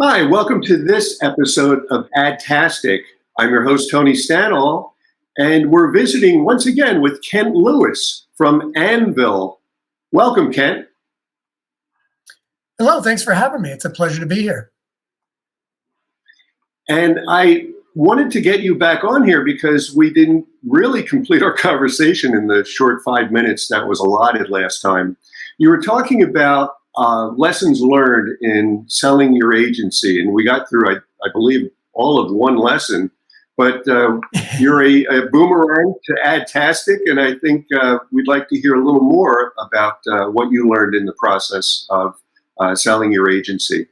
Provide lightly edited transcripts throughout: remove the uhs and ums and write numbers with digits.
Hi, welcome to this episode of Adtastic. I'm your host, Tony Stanall, and we're visiting once again with Kent Lewis from Anvil. Welcome, Kent. Hello, thanks for having me. It's a pleasure to be here. And I wanted to get you back on here because we didn't really complete our conversation in the short 5 minutes that was allotted last time. You were talking about lessons learned in selling your agency, and we got through, I believe, all of one lesson. But you're a boomerang to Adtastic, and I think we'd like to hear a little more about what you learned in the process of selling your agency.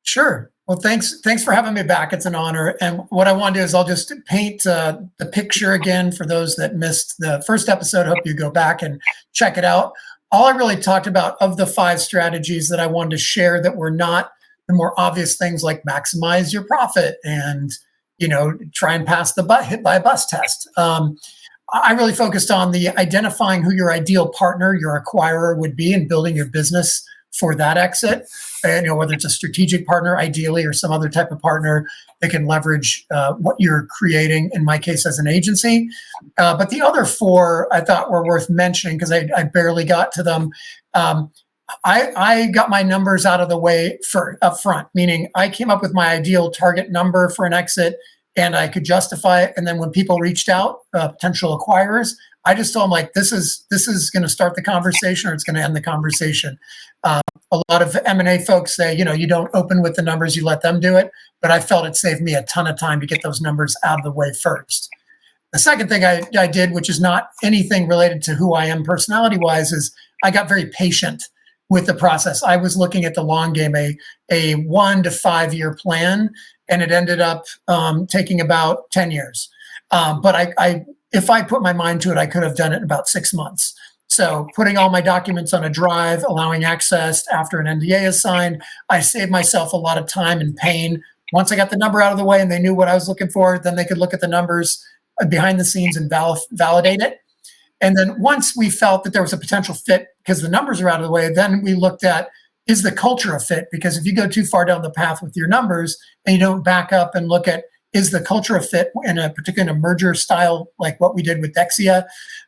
Sure. Well, thanks for having me back. It's an honor. And what I want to do is I'll just paint the picture again for those that missed the first episode. Hope you go back and check it out. All I really talked about of the 5 strategies that I wanted to share that were not the more obvious things like maximize your profit and, try and pass the hit by a bus test. I really focused on the identifying who your ideal partner, your acquirer would be in building your business for that exit. And, whether it's a strategic partner, ideally, or some other type of partner that can leverage what you're creating, in my case, as an agency. But the other 4 I thought were worth mentioning because I barely got to them. I got my numbers out of the way up front, meaning I came up with my ideal target number for an exit and I could justify it. And then when people reached out, potential acquirers, I just told them, like, this is going to start the conversation or it's going to end the conversation. A lot of M&A folks say, you don't open with the numbers, you let them do it. But I felt it saved me a ton of time to get those numbers out of the way first. The second thing I did, which is not anything related to who I am personality-wise, is I got very patient with the process. I was looking at the long game, a 1 to 5 year plan, and it ended up taking about 10 years. But if I put my mind to it, I could have done it in about 6 months. So putting all my documents on a drive, allowing access after an NDA is signed, I saved myself a lot of time and pain. Once I got the number out of the way and they knew what I was looking for, then they could look at the numbers behind the scenes and validate it. And then once we felt that there was a potential fit because the numbers are out of the way, then we looked at, is the culture a fit? Because if you go too far down the path with your numbers and you don't back up and look at, is the culture a fit in a particular merger style, like what we did with Dexia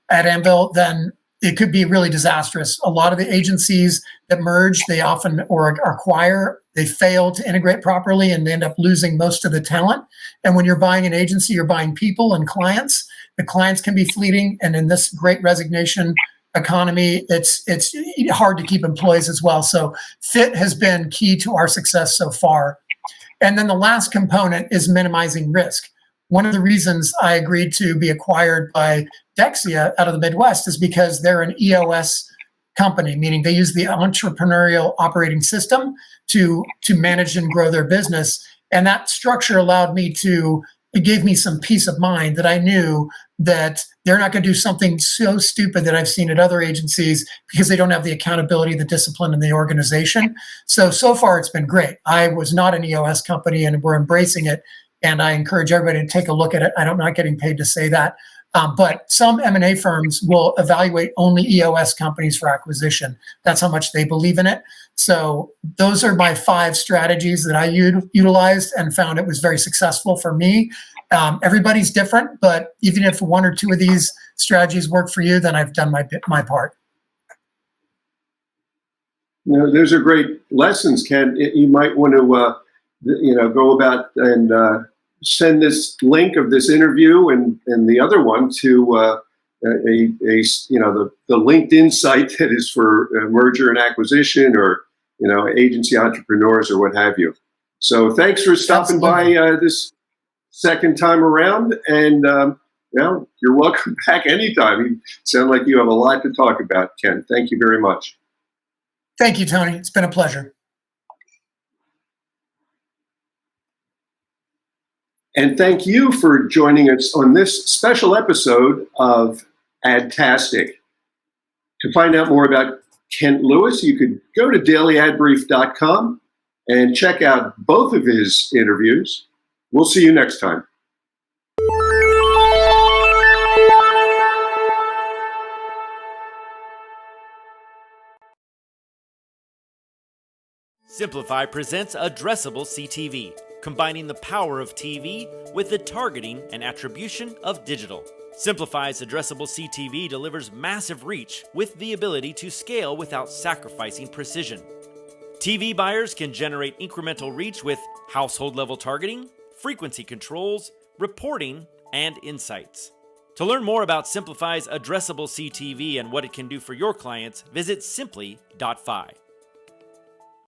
at Anvil, then it could be really disastrous. A lot of the agencies that merge, they often or acquire, they fail to integrate properly and they end up losing most of the talent. And when you're buying an agency, you're buying people and clients. The clients can be fleeting. And in this great resignation economy, it's hard to keep employees as well. So fit has been key to our success so far. And then the last component is minimizing risk. One of the reasons I agreed to be acquired by Dexia out of the Midwest is because they're an EOS company, meaning they use the entrepreneurial operating system to manage and grow their business. And that structure allowed me it gave me some peace of mind that I knew that they're not going to do something so stupid that I've seen at other agencies because they don't have the accountability, the discipline, and the organization. So far it's been great. I was not an EOS company and we're embracing it. And I encourage everybody to take a look at it. I'm not getting paid to say that. But some M&A firms will evaluate only EOS companies for acquisition. That's how much they believe in it. So those are my 5 strategies that I utilized and found it was very successful for me. Everybody's different, but even if 1 or 2 of these strategies work for you, then I've done my part. Those are great lessons, Ken. You might want to go about and send this link of this interview and the other one to the LinkedIn site that is for merger and acquisition or agency entrepreneurs or what have you. So thanks for stopping by this second time around, and you're welcome back anytime. You sound like you have a lot to talk about, Ken. Thank you very much. Thank you, Tony. It's been a pleasure. And thank you for joining us on this special episode of Adtastic. To find out more about Kent Lewis, you could go to dailyadbrief.com and check out both of his interviews. We'll see you next time. Simplify presents Addressable CTV, combining the power of TV with the targeting and attribution of digital. Simplify's Addressable CTV delivers massive reach with the ability to scale without sacrificing precision. TV buyers can generate incremental reach with household-level targeting, frequency controls, reporting, and insights. To learn more about Simplify's Addressable CTV and what it can do for your clients, visit simply.fi.